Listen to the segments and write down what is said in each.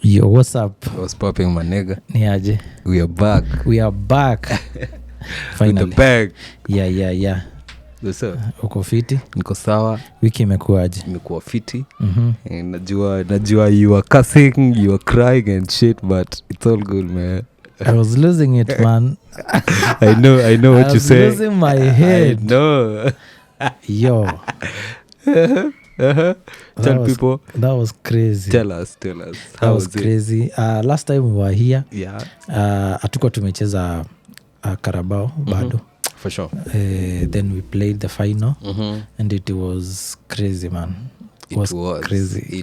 Yo, what's up? What's popping, my nigga? Ni aje? We are back. Finally. With the bag. Yeah. What's up? Uko fiti? Niko sawa. Wiki imekuaje? Imekuwa fiti. Najua you are cussing, you are crying and shit, but it's all good, man. I was losing it, man. I know what you say. I was losing my head. I know. Yo. Tell people. That was crazy. Tell us. How was crazy. Last time we were here. Yeah. Hatukuwa tumecheza Carabao bado. For sure. Then we played the final and it was crazy, man. It was crazy.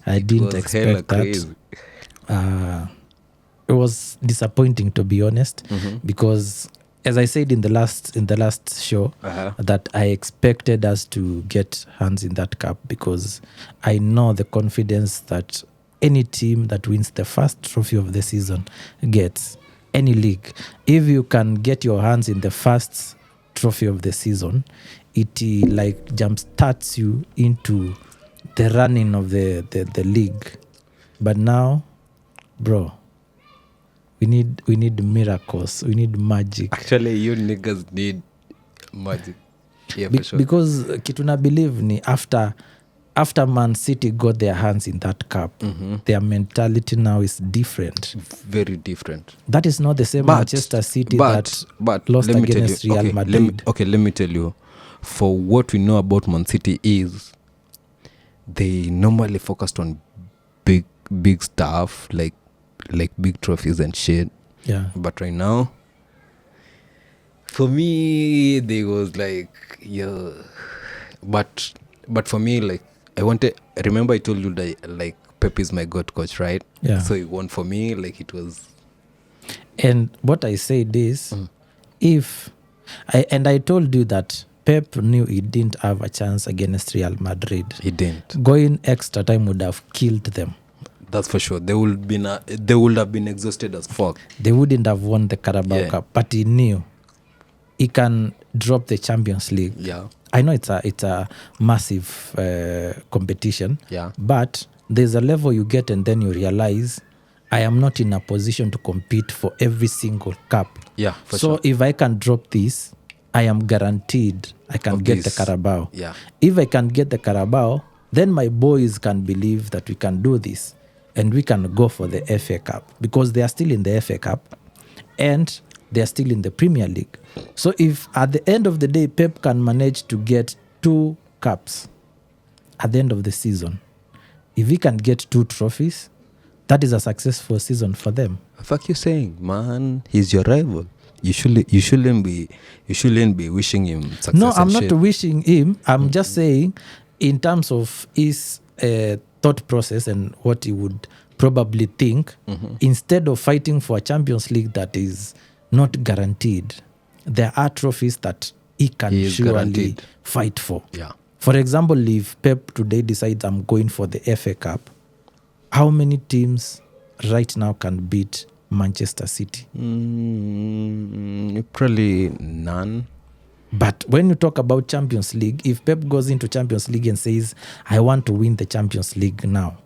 I didn't expect that. It was disappointing, to be honest, because as I said in the last show, that I expected us to get hands in that cup because I know the confidence that any team that wins the first trophy of the season gets. Any league, if you can get your hands in the first trophy of the season, it like jumpstarts you into the running of the league. But now, bro, we need miracles. We need magic. Actually, you niggas need magic. Yeah, for sure. Because kituna believe ni after Man City got their hands in that cup, their mentality now is different. Very different. That is not the same Manchester City that lost against Real Madrid. Let me tell you. For what we know about Man City is they normally focused on big stuff like big trophies and shit. Yeah. But right now, for me, they was like, yeah. But for me, like, remember I told you that, like, Pep is my God coach, right? Yeah. So it won for me, like, it was. And what I said is, I told you that Pep knew he didn't have a chance against Real Madrid. He didn't. Going extra time would have killed them. That's for sure. They would have been exhausted as fuck. They wouldn't have won the Carabao Cup, but he knew he can drop the Champions League. Yeah. I know it's a massive competition. Yeah. But there's a level you get and then you realize I am not in a position to compete for every single cup. Yeah, for so sure. If I can drop this, I am guaranteed I can get the Carabao. Yeah. If I can get the Carabao, then my boys can believe that we can do this and we can go for the FA Cup because they are still in the FA Cup and they are still in the Premier League. So if at the end of the day, Pep can manage to get 2 cups at the end of the season, if he can get 2 trophies, that is a successful season for them. Fuck you saying, man, he's your rival. You shouldn't be wishing him success. No, I'm not shit. wishing him. I'm just saying in terms of his thought process and what he would probably think, instead of fighting for a Champions League that is not guaranteed, there are trophies that he can surely guaranteed. Fight for. Yeah. For example, if Pep today decides I'm going for the FA Cup, how many teams right now can beat Manchester City? Probably none. But when you talk about Champions League, if Pep goes into Champions League and says, I want to win the Champions League now,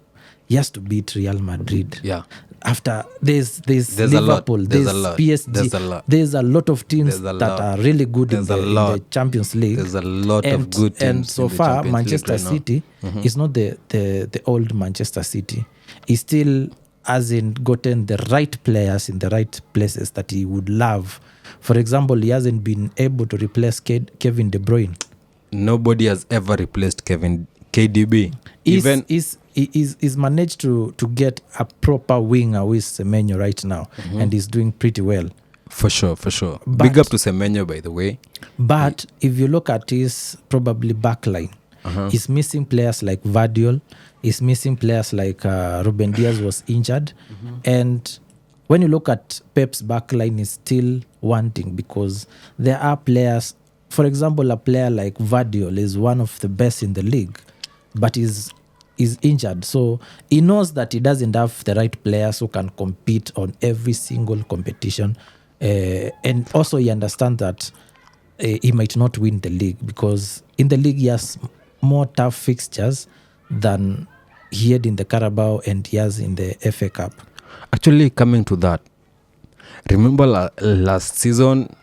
he has to beat Real Madrid. Yeah. After there's Liverpool, there's PSG, there's a lot of teams that are really good in the Champions League. There's a lot of good teams. And so far, Manchester City is not the old Manchester City. He still hasn't gotten the right players in the right places that he would love. For example, he hasn't been able to replace Kevin De Bruyne. Nobody has ever replaced KDB. He's managed to get a proper winger with Semenyo right now, and he's doing pretty well. For sure. Big up to Semenyo, by the way. But if you look at his probably backline, he's missing players like Vardiol. He's missing players like Ruben Diaz was injured. And when you look at Pep's backline, is still wanting because there are players. For example, a player like Vardiol is one of the best in the league, but is injured. So he knows that he doesn't have the right players who can compete on every single competition. And also he understands that he might not win the league because in the league he has more tough fixtures than he had in the Carabao and he has in the FA Cup. Actually, coming to that, remember last season,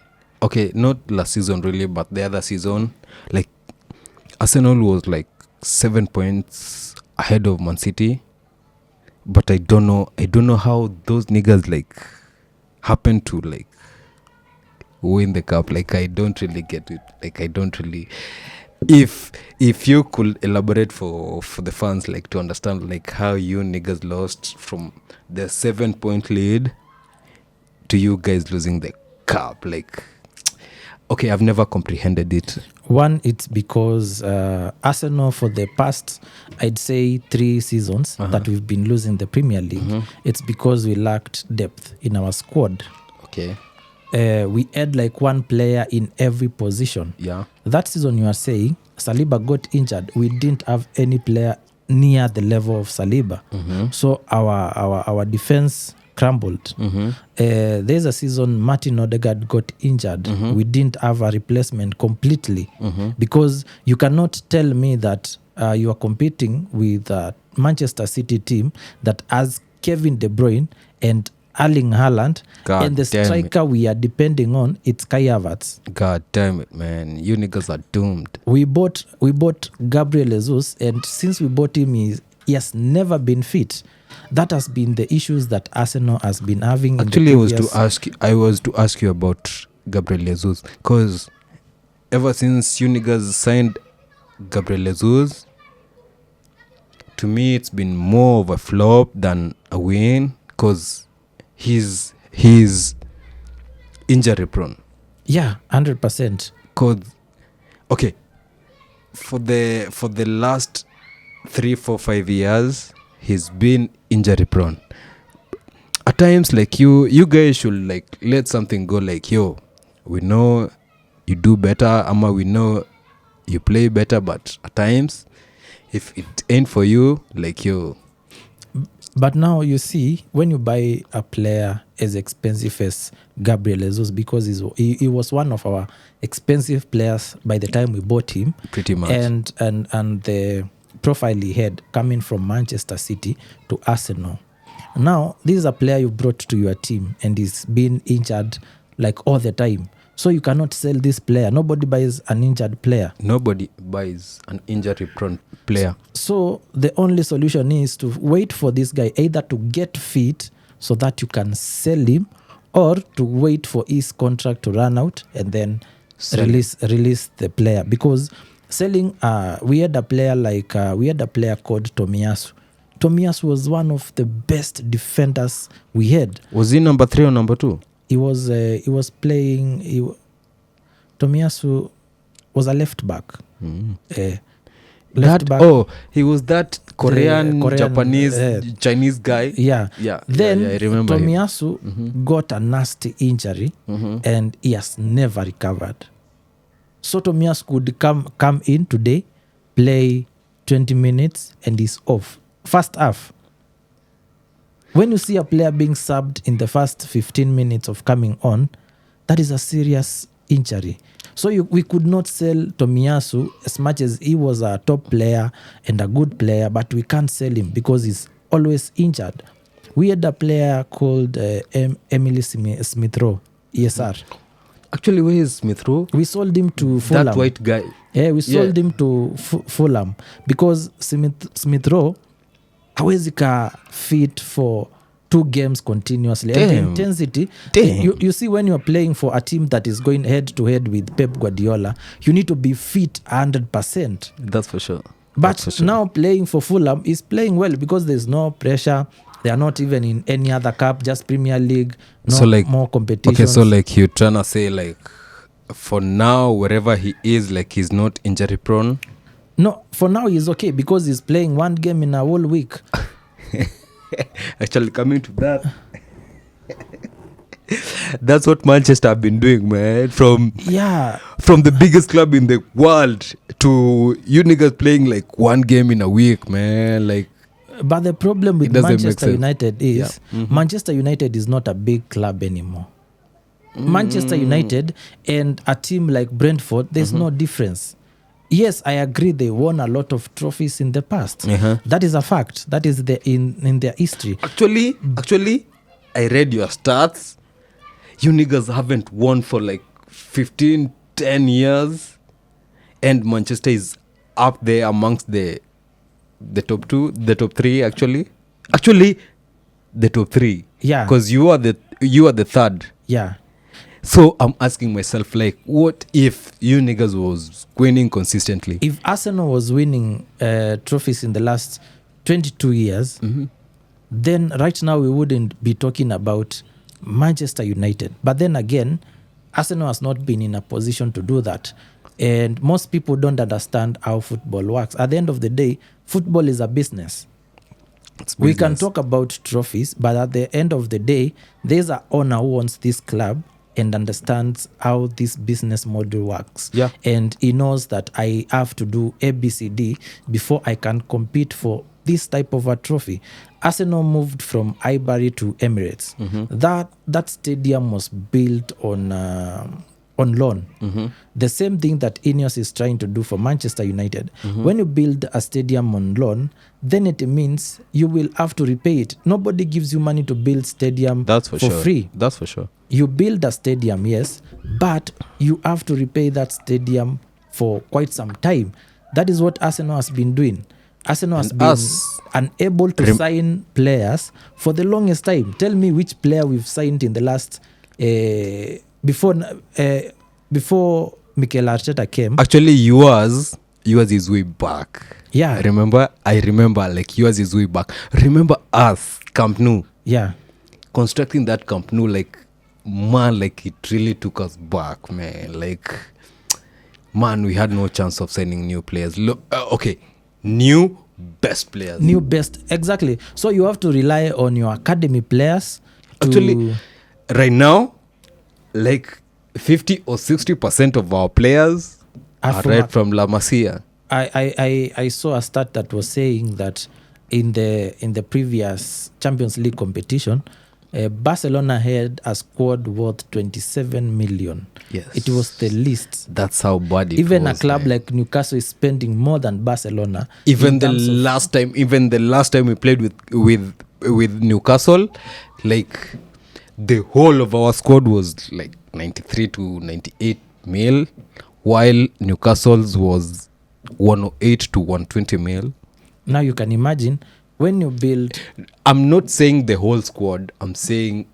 okay, not last season really, but the other season, like Arsenal was like 7 points ahead of Man City, but I don't know how those niggas like happen to like win the cup. Like I don't really get it. Like I don't really. If you could elaborate for the fans, like to understand like how you niggas lost from the 7-point lead to you guys losing the cup, like okay, I've never comprehended it. One, it's because Arsenal for the past, I'd say 3 seasons that we've been losing the Premier League, it's because we lacked depth in our squad. Okay. We had like one player in every position. Yeah. That season you are saying Saliba got injured. We didn't have any player near the level of Saliba. So our defense crumbled. There's a season Martin Odegaard got injured. We didn't have a replacement completely because you cannot tell me that you are competing with a Manchester City team that has Kevin De Bruyne and Erling Haaland, and the striker we are depending on, it's Kai Havertz. God damn it, man. You niggas are doomed. We bought Gabriel Jesus, and since we bought him, he has never been fit. That has been the issues that Arsenal has been having. Actually, I was to ask you about Gabriel Jesus, because ever since you niggas signed Gabriel Jesus, to me it's been more of a flop than a win, because he's injury prone. Yeah, 100%. Cause okay, for the last 3, 4, 5 years, he's been injury prone. At times, like you guys should like let something go. Like, yo, we know you do better, Ama, we know you play better, but at times, if it ain't for you, like yo. But now you see, when you buy a player as expensive as Gabriel Jesus, because he was one of our expensive players by the time we bought him, pretty much, and the profile he had coming from Manchester City to Arsenal. Now this is a player you brought to your team and he's been injured like all the time. So you cannot sell this player. Nobody buys an injured player. Nobody buys an injury-prone player. So the only solution is to wait for this guy either to get fit so that you can sell him, or to wait for his contract to run out and then release the player. Because selling, we had a player called Tomiyasu. Tomiyasu was one of the best defenders we had. Was he number 3 or number 2? He was playing. Tomiyasu was a left back. Left back. Oh, he was that Korean Japanese, Chinese guy. Yeah. Then I remember Tomiyasu got a nasty injury and he has never recovered. So Tomiyasu could come in today, play 20 minutes and he's off. First half. When you see a player being subbed in the first 15 minutes of coming on, that is a serious injury. So we could not sell Tomiyasu as much as he was a top player and a good player, but we can't sell him because he's always injured. We had a player called Emily Smith-Rowe, ESR. Actually, where is Smith-Rowe? We sold him to Fulham. That white guy. Yeah, we sold him to Fulham because Smith-Rowe hawezi ka fit for 2 games continuously. And the intensity, you see, when you're playing for a team that is going head to head with Pep Guardiola, you need to be fit 100%. That's for sure. But now playing for Fulham is playing well because there's no pressure. They are not even in any other cup, just Premier League, more competition. Okay, so like you're trying to say like for now, wherever he is, like he's not injury prone? No, for now he's okay because he's playing 1 game in a whole week. Actually, coming to that, that's what Manchester have been doing, man. From the biggest club in the world to you niggas playing like 1 game in a week, man. Like, but the problem with Manchester United is Manchester United is not a big club anymore. Manchester United and a team like Brentford, there's no difference. yes, I agree. They won a lot of trophies in the past. That is a fact. That is in their history. Actually, I read your stats. You niggas haven't won for like 15, 10 years. And Manchester is up there amongst the top two, the top three, actually. Actually, the top three. Yeah. Because you are the third. Yeah. So I'm asking myself, like, what if you niggas was winning consistently? If Arsenal was winning trophies in the last 22 years, then right now we wouldn't be talking about Manchester United. But then again, Arsenal has not been in a position to do that. And most people don't understand how football works. At the end of the day, football is a business. We can talk about trophies, but at the end of the day, there's an owner who owns this club and understands how this business model works. Yeah. And he knows that I have to do ABCD before I can compete for this type of a trophy. Arsenal moved from Highbury to Emirates. That stadium was built on loan. The same thing that Ineos is trying to do for Manchester United. When you build a stadium on loan, then it means you will have to repay it. Nobody gives you money to build stadium for free. That's for sure. You build a stadium, yes, but you have to repay that stadium for quite some time. That is what Arsenal has been doing. Arsenal has been unable to sign players for the longest time. Tell me which player we've signed in the last before Mikel Arteta came. Actually, yours is way back. Yeah. I remember, like, yours is way back. Remember us, Camp Nou. Yeah. Constructing that Camp Nou, like, man, like, it really took us back, man. Like, man, we had no chance of signing new players. Look, new best players. Exactly. So you have to rely on your academy players. Actually, right now, like 50 or 60% of our players are right from La Masia. I saw a stat that was saying that in the previous Champions League competition, Barcelona had a squad worth 27 million. Yes. It was the least. That's how bad it even was. A club like Newcastle is spending more than Barcelona. Even the last time we played with Newcastle, like, the whole of our squad was like 93 to 98 mil, while Newcastle's was 108 to 120 mil. Now you can imagine when you build... I'm not saying the whole squad. I'm saying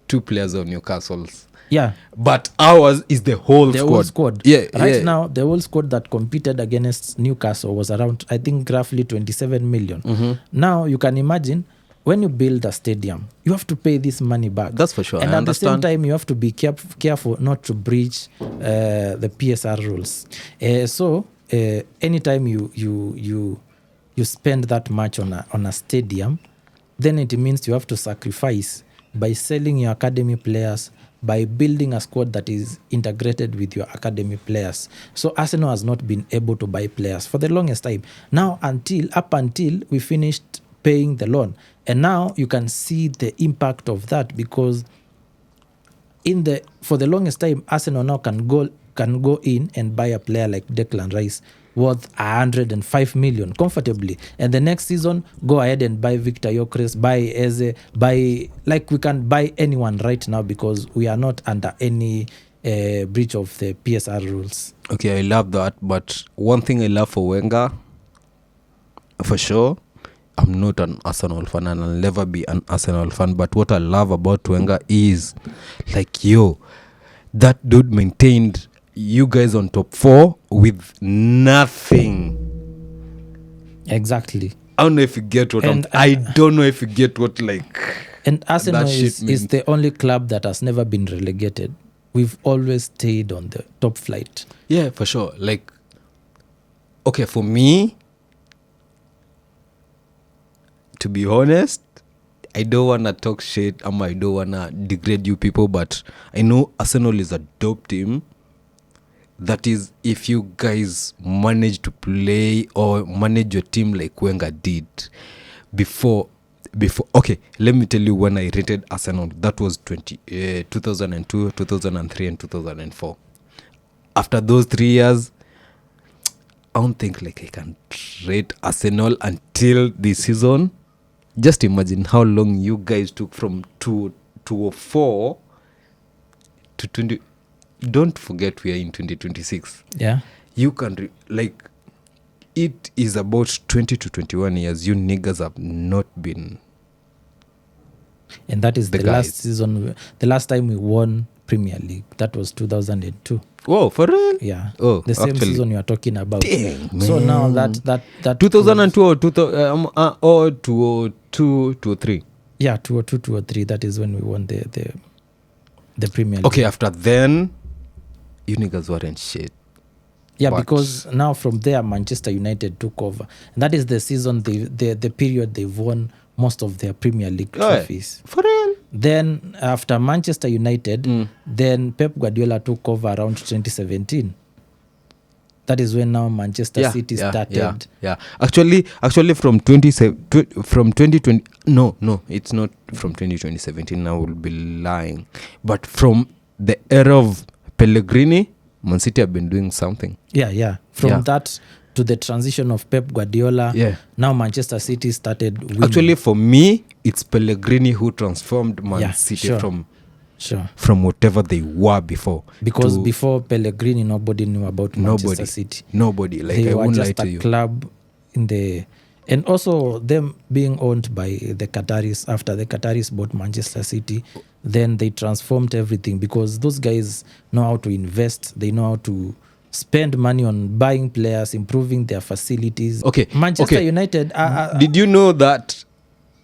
2 players of Newcastle's. Yeah. But ours is the whole squad. Yeah. Right now, the whole squad that competed against Newcastle was around, I think, roughly 27 million. Now you can imagine when you build a stadium, you have to pay this money back. That's for sure. And at the same time, you have to be careful not to breach the PSR rules. So anytime you spend that much on a stadium, then it means you have to sacrifice by selling your academy players, by building a squad that is integrated with your academy players. So Arsenal has not been able to buy players for the longest time. Now, up until we finished paying the loan. And now you can see the impact of that, because for the longest time, Arsenal now can go in and buy a player like Declan Rice worth 105 million comfortably, and the next season go ahead and buy Victor Gyökeres, buy Eze, we can buy anyone right now, because we are not under any breach of the PSR rules. Okay, I love that, but one thing I love for Wenger, for sure, I'm not an Arsenal fan and I'll never be an Arsenal fan, but what I love about Wenger is, like, that dude maintained you guys on top 4 with nothing. Exactly. I don't know if you get what I don't know if you get what, like... And Arsenal is the only club that has never been relegated. We've always stayed on the top flight. Yeah, for sure. Like, okay, for me, to be honest, I don't want to talk shit, I don't want to degrade you people, but I know Arsenal is a dope team. That is, if you guys manage to play or manage your team like Wenger did before. Okay, let me tell you when I rated Arsenal. That was 2002, 2003, and 2004. After those 3 years, don't think like I can rate Arsenal until this season. Just imagine how long you guys took from 2004 to 20. Don't forget we are in 2026. Yeah. You can it is about 20 to 21 years. You niggas have not been. And that is the guys. last season. The last time we won Premier League, that was 2002. Oh, for real? Yeah. Oh, the same actually. season you are talking about. Dang, so man. now that 2002 or 202, 203. Yeah, 202, 203. That is when we won the Premier League. Okay, after then, you niggas weren't shit. Yeah, But because now from there Manchester United took over. And that is the season, the period they've won most of their Premier League trophies. For real? Then after Manchester United, then Pep Guardiola took over around 2017. That is when now Manchester City started. Yeah. Actually, from 2020. No, it's not from 2017. I will be lying. But from the era of Pellegrini, Man City have been doing something. Yeah. From that to the transition of Pep Guardiola, now Manchester City started winning. Actually, for me, it's Pellegrini who transformed Man City from whatever they were before. Because before Pellegrini, nobody knew about Manchester City. Nobody. Like, they I were won't lie just to a you. club in the... And also them being owned by the Qataris. After the Qataris bought Manchester City, then they transformed everything because those guys know how to invest. They know how to spend money on buying players, improving their facilities. Okay. Manchester United... Did you know that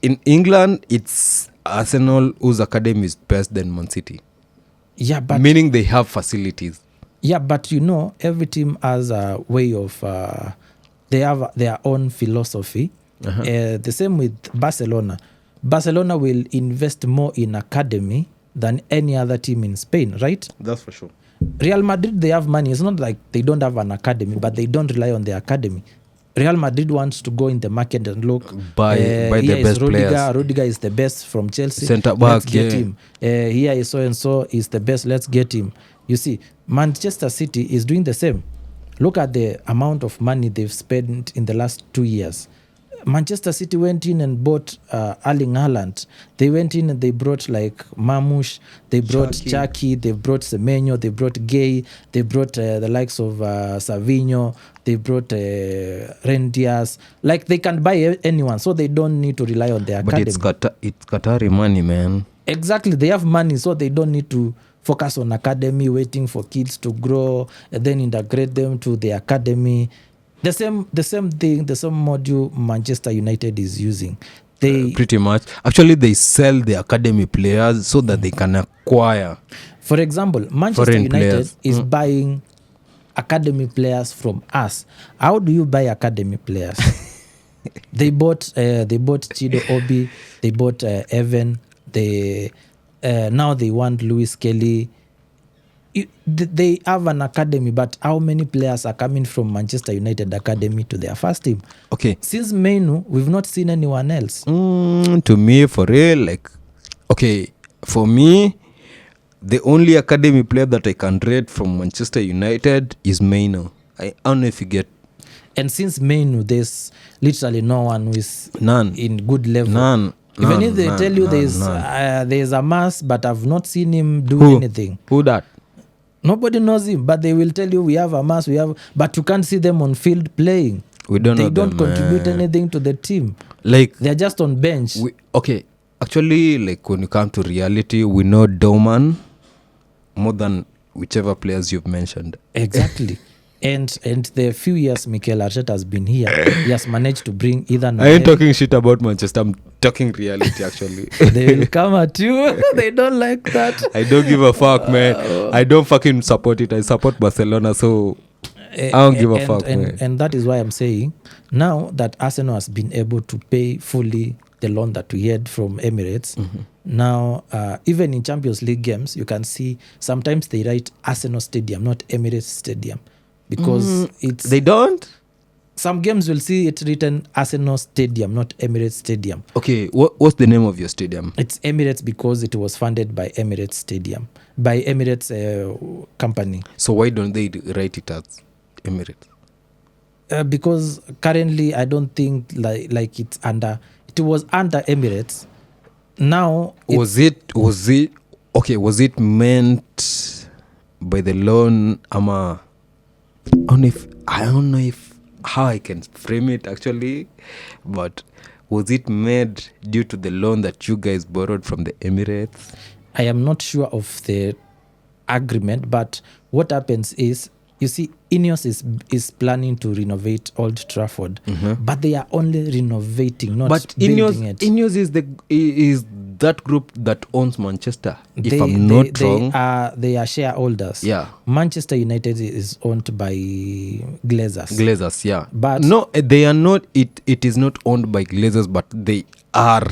in England, it's Arsenal whose academy is best than Man City? Yeah, but... Meaning they have facilities. Yeah, but every team has a way of... they have their own philosophy. The same with Barcelona. Barcelona will invest more in academy than any other team in Spain, right? That's for sure. Real Madrid, they have money. It's not like they don't have an academy, but they don't rely on their academy. Real Madrid wants to go in the market and look. Buy the best players. Rudiger is the best from Chelsea. Centre back, let's get him. Here is so-and-so is the best. Let's get him. You see, Manchester City is doing the same. Look at the amount of money they've spent in the last 2 years. Manchester City went in and bought Erling Haaland. They went in and they brought like Mamush. They brought Chucky. They brought Semenyo. They brought Gay. They brought the likes of Savinho. They brought Rendias. Like they can buy anyone, so they don't need to rely on their academy. But it's Qatari money, man. Exactly. They have money, so they don't need to focus on academy, waiting for kids to grow and then integrate them to the academy. The same thing, the same module Manchester United is using. They pretty much. Actually, they sell the academy players so that they can acquire. For example, Manchester United players. is buying academy players from us. How do you buy academy players? They bought Chido Obi. They bought Evan. Now they want Lewis Kelly. They have an academy, but how many players are coming from Manchester United academy to their first team? Okay. Since Menu, we've not seen anyone else. To me, for real, for me, the only academy player that I can rate from Manchester United is Menu. I don't know if you get. And since Menu, there's literally no one who is in good level. None. Even if they tell you there's a mass, but I've not seen him do anything. Who that? Nobody knows him, but they will tell you we have a mass, but you can't see them on field playing. We don't know They don't them, contribute anything to the team. Like they're just on bench. Actually, like when you come to reality, we know Doman more than whichever players you've mentioned. Exactly. And the few years Mikel Arteta has been here, he has managed to bring either. I ain't talking shit about Manchester. I'm talking reality, actually. They will come at you. They don't like that. I don't give a fuck, man. I don't fucking support it. I support Barcelona, so I don't give a fuck, man. And that is why I'm saying, now that Arsenal has been able to pay fully the loan that we had from Emirates, now even in Champions League games, you can see sometimes they write Arsenal Stadium, not Emirates Stadium. Because they don't. Some games will see it written Arsenal Stadium, not Emirates Stadium. Okay, what's the name of your stadium? It's Emirates because it was funded by Emirates Stadium, by Emirates company. So why don't they write it as Emirates? because currently I don't think like it was under Emirates. Now Was it okay? Was it meant by the loan? I don't know if how I can frame it actually, but was it made due to the loan that you guys borrowed from the Emirates? I am not sure of the agreement, but what happens is, you see, Ineos is planning to renovate Old Trafford, but they are only renovating, not building it. Ineos is that group that owns Manchester. If I'm not wrong, they are shareholders. Yeah. Manchester United is owned by Glazers. Glazers, yeah. But no, they are not. It is not owned by Glazers, but they are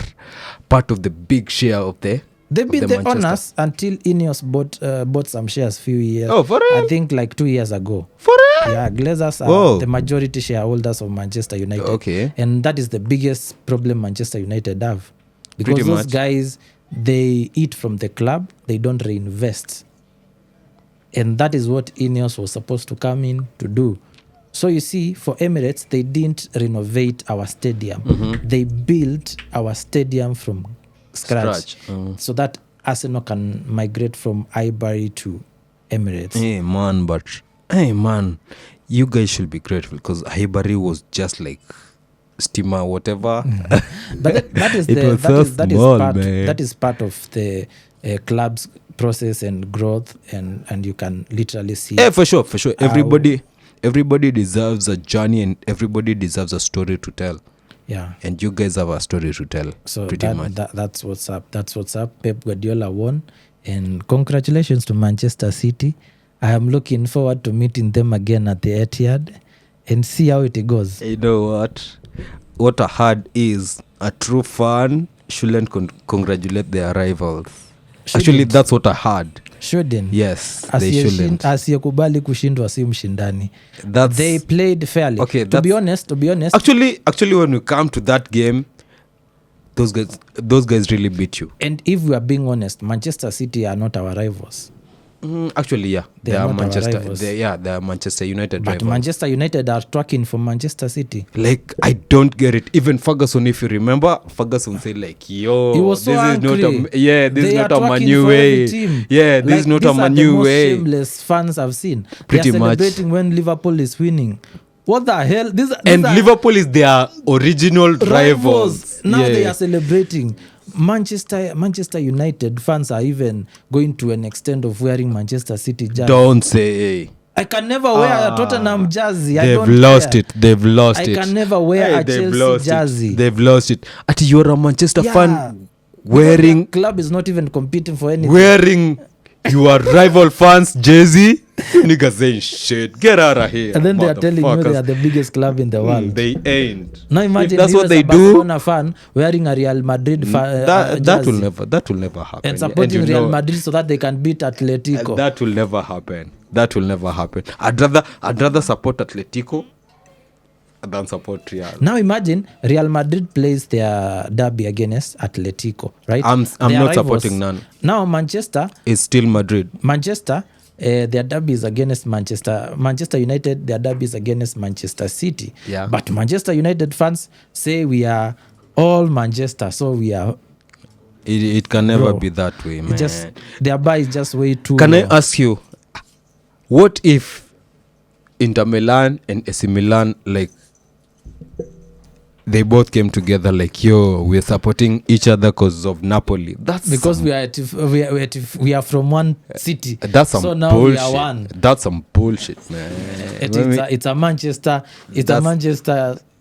part of the big share of the. They've been the owners until Ineos bought some shares few years. Oh, for real? I think like 2 years ago. For real? Yeah, Glazers are the majority shareholders of Manchester United. Okay. And that is the biggest problem Manchester United have. Because Pretty those much. guys, they eat from the club, they don't reinvest. And that is what Ineos was supposed to come in to do. So you see, for Emirates, they didn't renovate our stadium. They built our stadium from scratch. So that Arsenal can migrate from Highbury to Emirates. Hey man, you guys should be grateful because Highbury was just like steamer, whatever. But that is part of the club's process and growth, and you can literally see. For sure. Everybody deserves a journey, and everybody deserves a story to tell. Yeah. And you guys have a story to tell. So pretty much. That's what's up. Pep Guardiola won, and congratulations to Manchester City. I am looking forward to meeting them again at the Etihad and see how it goes. You know what? What I heard is a true fan shouldn't congratulate their rivals. Actually, that's what I heard. Shouldn't. Yes, they shouldn't. Asiyekubali kushindwa si mshindani. They played fairly. Okay, to be honest. Actually, when we come to that game, those guys really beat you. And if we are being honest, Manchester City are not our rivals. Actually, yeah, they are Manchester. They are Manchester United. But rivals. Manchester United are tracking for Manchester City. Like, I don't get it. Even Ferguson, if you remember, Ferguson said like, "Yo, he was so this angry. This is not a Manu way. Yeah, this is not a Manu way." These are the most shameless fans I've seen. Pretty they are much celebrating when Liverpool is winning. What the hell? And Liverpool is their original rivals. Now they are celebrating. Manchester United fans are even going to an extent of wearing Manchester City jersey. Don't say. I can never wear a Tottenham jersey. They've lost it. I can never wear a Chelsea jersey. They've lost it. You're a Manchester fan wearing... club is not even competing for anything. Wearing your rival fans jersey. Niggas saying shit. Get out of here. And then they are telling you they are the biggest club in the world. They ain't. Now imagine that's what they a Barcelona fan wearing a Real Madrid jersey. That will never happen. And supporting Real Madrid so that they can beat Atletico. That will never happen. I'd rather support Atletico than support Real. Now imagine Real Madrid plays their derby against Atletico, right? I'm not supporting none. Now Manchester is still Madrid. Manchester, their derby is against Manchester. Manchester United, their derby is against Manchester City. Yeah. But Manchester United fans say we are all Manchester, so we are. It can never be that way, man. Their bar is just way too. Can I ask you, what if Inter Milan and AC Milan, like, they both came together like, yo, we're supporting each other because of Napoli? That's because we are from one city. That's some so now bullshit. We are one. That's some bullshit, man. It's a Manchester.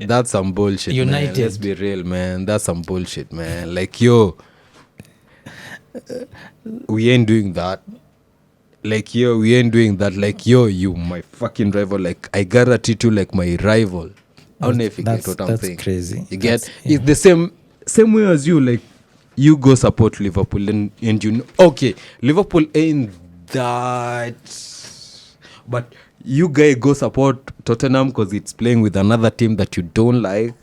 That's some bullshit, United. Man. Let's be real, man. That's some bullshit, man. Like, yo, we ain't doing that. Like, yo, we ain't doing that. Like, yo, you my fucking rival. Like, I gotta treat you like my rival. I don't know if you get what I'm saying. That's crazy. You get? It's the same way as you. Like, you go support Liverpool and you know, okay, Liverpool ain't that, but you guys go support Tottenham because it's playing with another team that you don't like.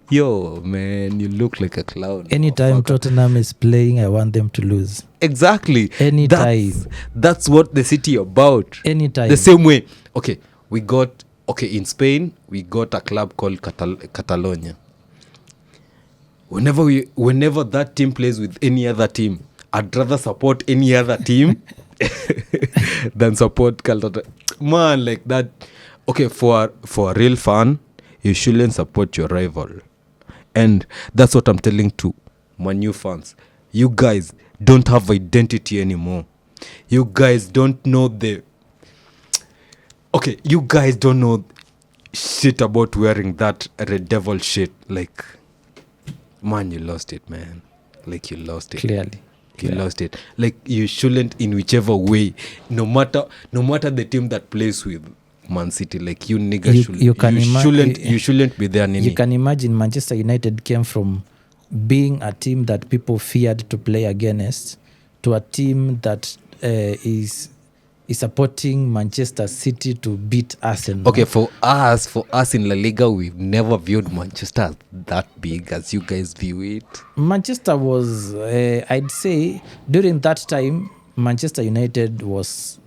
Yo, man, you look like a clown. Anytime Tottenham is playing, I want them to lose. Exactly. Anytime. That's what the city about. Anytime. The same way. Okay, we got okay, in Spain, we got a club called Catalonia. Whenever that team plays with any other team, I'd rather support any other team than support Catalonia. Man, like that. Okay, for a real fan, you shouldn't support your rival. And that's what I'm telling to my new fans. You guys don't have identity anymore. You guys don't know you guys don't know shit about wearing that Red Devil shit. Like, man, you lost it, man. Like, you lost it. Clearly. You lost it. Like, you shouldn't, in whichever way, no matter the team that plays with Man City, like, you niggas you shouldn't be there. You can imagine Manchester United came from being a team that people feared to play against to a team that is supporting Manchester City to beat Arsenal. Okay, for us in La Liga, we've never viewed Manchester as that big as you guys view it. Manchester was, I'd say, during that time, Manchester United was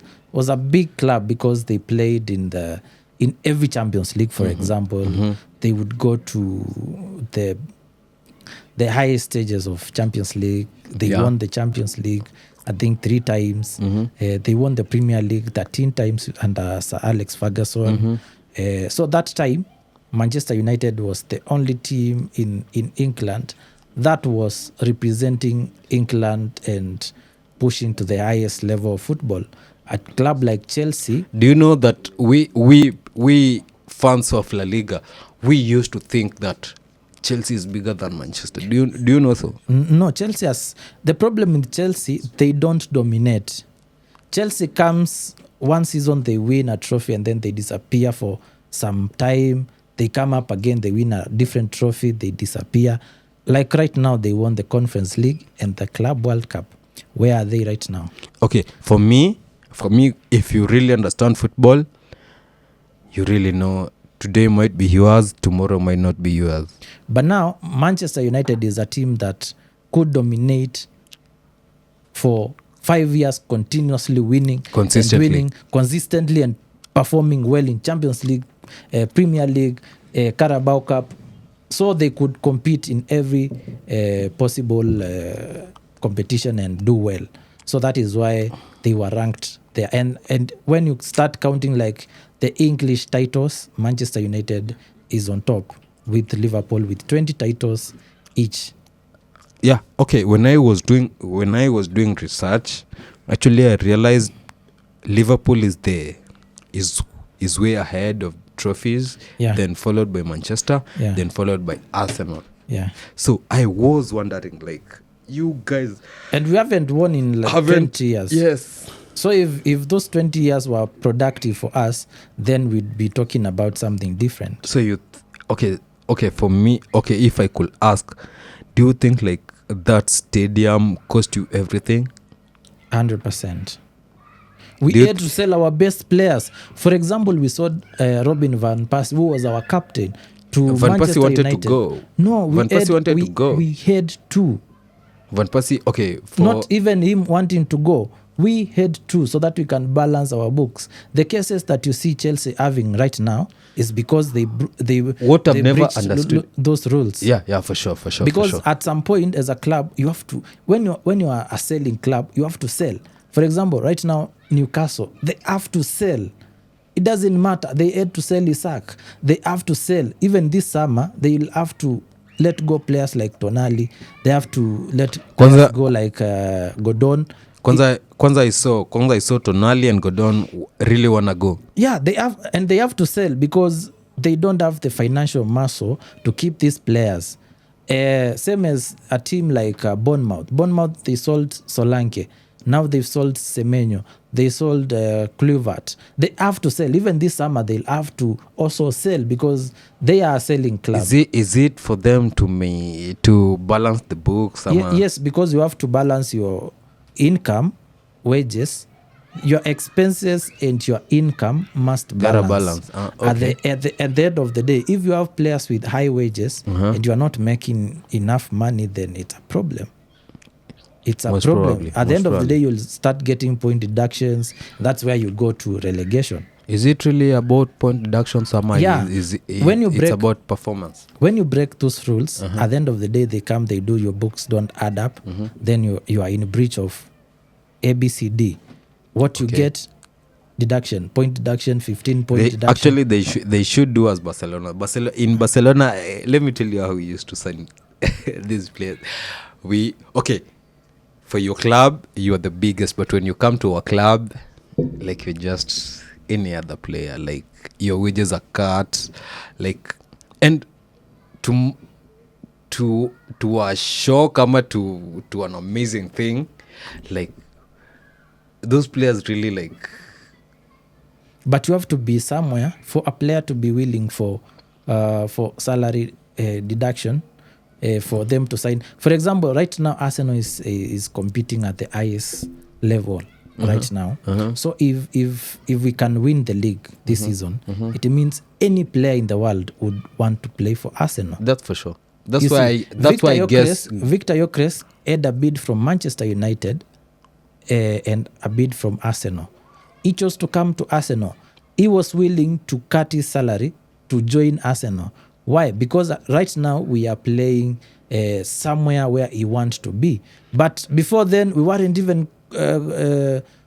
a big club because they played in every Champions League, for example. They would go to the highest stages of Champions League. They won the Champions League, I think 3 times. They won the Premier League 13 times under Sir Alex Ferguson. So that time, Manchester United was the only team in England that was representing England and pushing to the highest level of football. A club like Chelsea. Do you know that we fans of La Liga, we used to think that Chelsea is bigger than Manchester. Do you know so? No, Chelsea has... The problem with Chelsea, they don't dominate. Chelsea comes, one season they win a trophy and then they disappear for some time. They come up again, they win a different trophy, they disappear. Like right now, they won the Conference League and the Club World Cup. Where are they right now? Okay, for me, if you really understand football, you really know today might be yours, tomorrow might not be yours. But now, Manchester United is a team that could dominate for 5 years, continuously winning. Consistently and performing well in Champions League, Premier League, Carabao Cup. So they could compete in every possible competition and do well. So that is why they were ranked there. And when you start counting like the English titles, Manchester United is on top with Liverpool with 20 titles each. Yeah, okay. When I was doing research, actually I realized Liverpool is way ahead of trophies, then followed by Manchester, then followed by Arsenal. Yeah. So I was wondering, like, you guys... And we haven't won in 20 years. Yes. So if those 20 years were productive for us, then we'd be talking about something different. So okay, for me, if I could ask, do you think like that stadium cost you everything? 100%. We had to sell our best players. For example, we sold Robin Van Persie, who was our captain, to Van Manchester Persie wanted United. to go. No, Van Persie wanted to go. We had to. Van Persie, okay. Not even him wanting to go. We had to, so that we can balance our books. The cases that you see Chelsea having right now is because they what I've never understood those rules. Yeah, for sure. Because at some point, as a club, you have to, when you are a selling club, you have to sell. For example, right now, Newcastle, they have to sell. It doesn't matter. They had to sell Isak. They have to sell. Even this summer, they'll have to let go players like Tonali. They have to let players go like Godon. Kwanza I saw Tonali and Godon really wanna go. Yeah, they have to sell because they don't have the financial muscle to keep these players. Same as a team like Bournemouth. Bournemouth, they sold Solanke. Now they've sold Semenyo. They sold Kluivert. They have to sell. Even this summer, they'll have to also sell because they are selling clubs. Is it for them to balance the books? Yes, because you have to balance your income, wages, your expenses, and your income must balance. Okay. At the end of the day, if you have players with high wages and you are not making enough money, then it's a problem. It's a problem. At the end of the day, you'll start getting point deductions. That's where you go to relegation. Is it really about point deduction somehow? Yeah. When you it's break- about performance. When you break those rules, at the end of the day, they come, they do, your books don't add up, then you are in breach of ABCD. What you Okay. get, deduction, point deduction, 15-point deduction. Actually, they should do as Barcelona. In Barcelona, let me tell you how we used to sign these players. For your club, you are the biggest, but when you come to our club, like you're just any other player. Like your wages are cut, like, and to a shock, to an amazing thing, like those players really like. But you have to be somewhere for a player to be willing for salary deduction, for them to sign. For example, right now Arsenal is competing at the highest level right now. So if we can win the league this season, it means any player in the world would want to play for Arsenal. That's for sure. That's why I guess Victor Gyökeres had a bid from Manchester United and a bid from Arsenal. He chose to come to Arsenal. He was willing to cut his salary to join Arsenal. Why? Because right now we are playing somewhere where he wants to be. But before then, we weren't even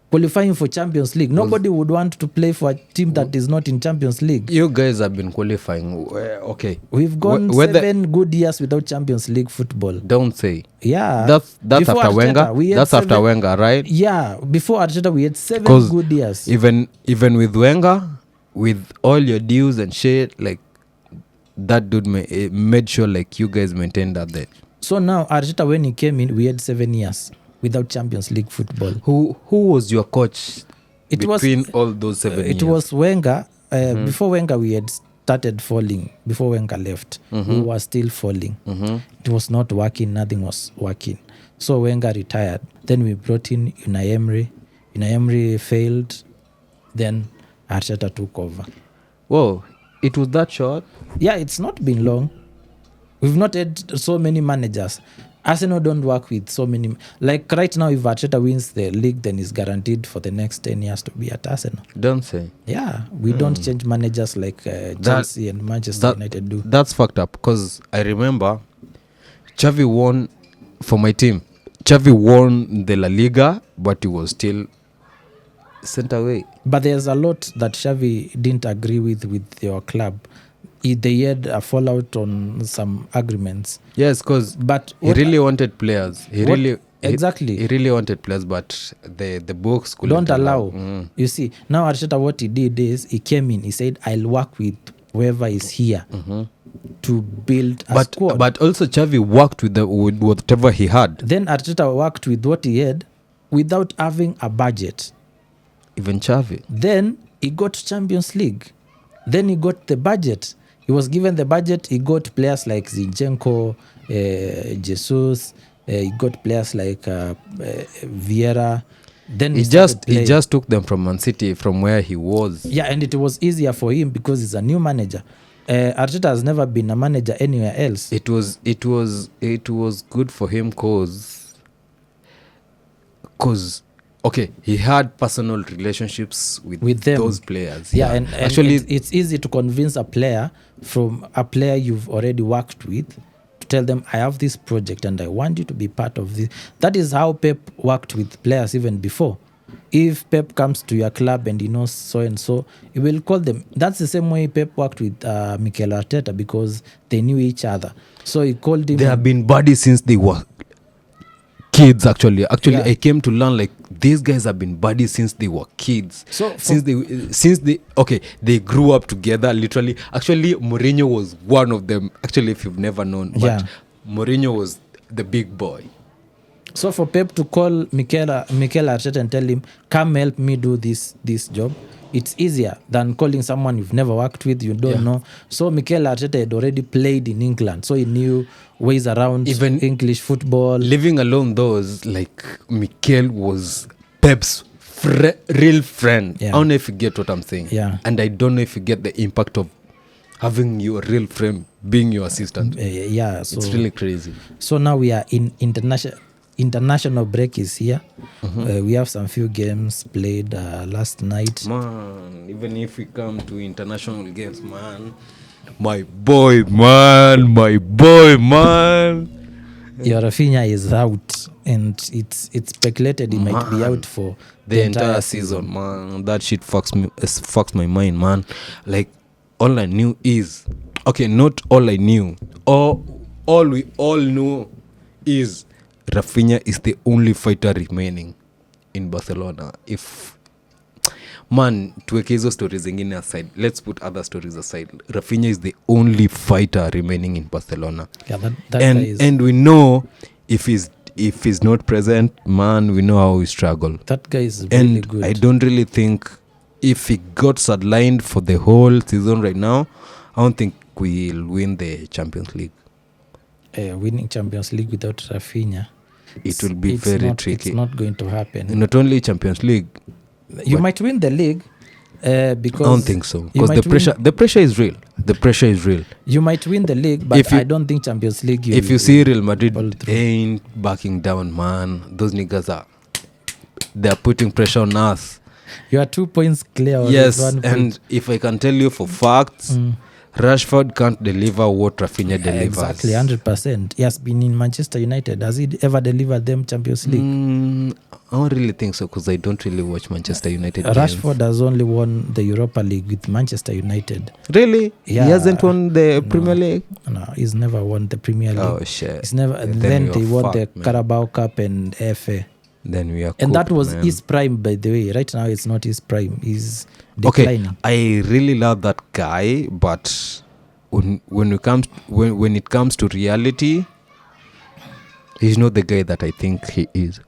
qualifying for Champions League. Nobody would want to play for a team that is not in Champions League. You guys have been qualifying. Okay. We've gone 7 good years without Champions League football. Don't say. Yeah. That's Before after Arteta, Wenger. That's after Wenger, right? Yeah. Before Arteta, we had 7 good years. Even with Wenger, with all your deals and shit, like that dude made sure like you guys maintained that there. So now Arteta, when he came in, we had 7 years without Champions League football. Who was your coach between all those 7 years? It was Wenger. Before Wenger, we had started falling. Before Wenger left, we were still falling. It was not working. Nothing was working. So Wenger retired. Then we brought in Unai Emery. Unai Emery failed. Then Arteta took over. Whoa, it was that short? Yeah, it's not been long. We've not had so many managers. Arsenal don't work with so many. Like right now, if Arteta wins the league, then he's guaranteed for the next 10 years to be at Arsenal. Don't say. Yeah, we don't change managers like Chelsea and Manchester United do. That's fucked up because I remember Xavi won for my team. Xavi won the La Liga, but he was still sent away. But there's a lot that Xavi didn't agree with your club. They had a fallout on some agreements. Yes, because he really wanted players. He really wanted players, but the books couldn't don't allow. You see, now Arteta, what he did is he came in. He said, "I'll work with whoever is here to build a squad." But also Xavi worked with whatever he had. Then Arteta worked with what he had without having a budget. Even Xavi. Then he got Champions League. Then he got the budget. He was given the budget. He got players like Zinchenko, Jesus. He got players like Vieira. Then he just took them from Man City, from where he was. Yeah, and it was easier for him because he's a new manager. Arteta has never been a manager anywhere else. It was good for him because okay, he had personal relationships with them. Those players. Yeah, and actually it's easy to convince a player from a player you've already worked with to tell them, I have this project and I want you to be part of this. That is how Pep worked with players even before. If Pep comes to your club and he knows so and so, he will call them. That's the same way Pep worked with Mikel Arteta because they knew each other. So he called him. They have been buddies since they were kids. Actually, yeah. I came to learn like these guys have been buddies since they were kids. So they grew up together literally. Actually, Mourinho was one of them. Actually, if you've never known, but Mourinho was the big boy. So for Pep to call Mikel Arteta and tell him, come help me do this job, it's easier than calling someone you've never worked with, you don't know. So Mikel Arteta had already played in England, so he knew ways around even English football. Living alone those, like Mikel was Pep's real friend. Yeah. I don't know if you get what I'm saying. Yeah. And I don't know if you get the impact of having your real friend being your assistant. So it's really crazy. So now we are in international. international break is here. We have some few games played last night. Man, even if we come to international games, man, my boy, man. Your Rafinha is out, and it's speculated he might be out for the entire season, man. That shit fucks my mind, man. Like, all I knew is, okay, not all I knew, all we all know is Rafinha is the only fighter remaining in Barcelona. If, man, tuweke hizo stories zingine aside, let's put other stories aside. Rafinha is the only fighter remaining in Barcelona. Yeah, that and we know if he's not present, man, we know how we struggle. That guy is really good. I don't really think if he got sidelined for the whole season right now, I don't think we'll win the Champions League. Winning Champions League without Rafinha, it will be very tricky. It's not going to happen. Not only Champions League, you might win the league because I don't think so, because the pressure is real. The pressure is real. You might win the league, but I don't think Champions League. If you see Real Madrid ain't backing down, man, those niggas they're putting pressure on us. You are 2 points clear. Yes, and if I can tell you for facts, Rashford can't deliver what Rafinha delivers. Exactly, 100%. He has been in Manchester United. Has he ever delivered them Champions League? I don't really think so, because I don't really watch Manchester United Rashford has only won the Europa League with Manchester United. Really? Yeah. He hasn't won the Premier League? No, he's never won the Premier League. Oh, shit. He's never. Then they won the Carabao Cup and FA. Then we are and that was his prime, by the way. Right now, it's not his prime. He's declining. Okay, I really love that guy, but when it comes to reality, he's not the guy that I think he is.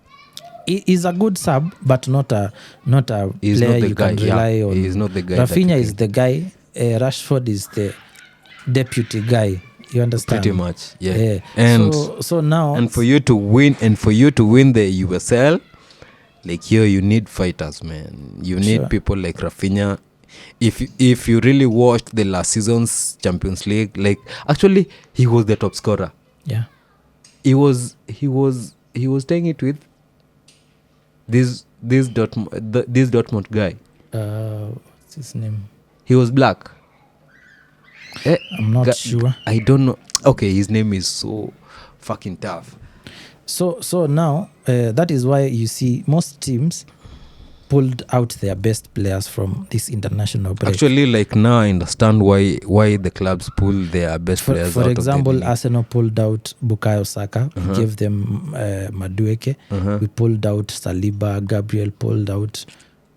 He's a good sub, but not a he's player not the you guy, can rely on. He's not the guy. Rafinha is the guy. Rashford is the deputy guy. You understand? Pretty much, yeah. And so now, and for you to win the USL, like, you need fighters, man. You need people like Rafinha. If you really watched the last season's Champions League, like, actually he was the top scorer. Yeah, he was taking it with this Dortmund guy. What's his name? He was black. I'm not sure. I don't know. Okay, his name is so fucking tough. So now that is why you see most teams pulled out their best players from this international break. Actually, like, now I understand why the clubs pull their best players for out. For example, Arsenal pulled out Bukayo Saka. We gave them Madueke. We pulled out Saliba. Gabriel pulled out.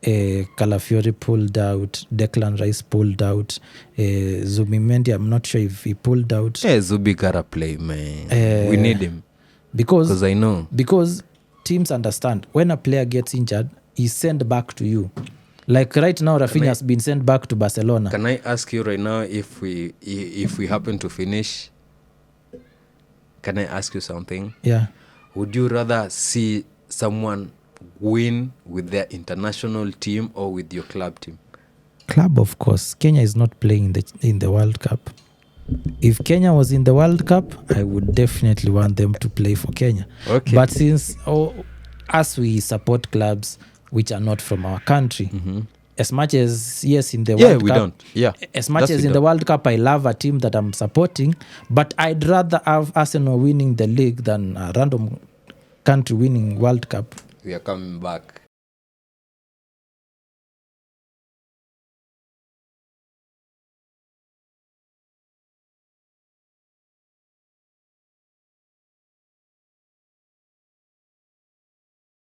Calafiori pulled out. Declan Rice pulled out. Zubimendi, I'm not sure if he pulled out. Yeah, Zubi gotta play, man. We need him. Because I know. Because teams understand when a player gets injured, he's sent back to you. Like right now, Rafinha has been sent back to Barcelona. Can I ask you right now, if we happen to finish, can I ask you something? Yeah. Would you rather see someone win with their international team or with your club team? Club, of course. Kenya is not playing in the World Cup. If Kenya was in the World Cup, I would definitely want them to play for Kenya. Okay. But since as we support clubs which are not from our country, as much as, yes, in the World Cup, we don't. Yeah. As much as in the World Cup, I love a team that I'm supporting, but I'd rather have Arsenal winning the league than a random country winning World Cup. We are coming back.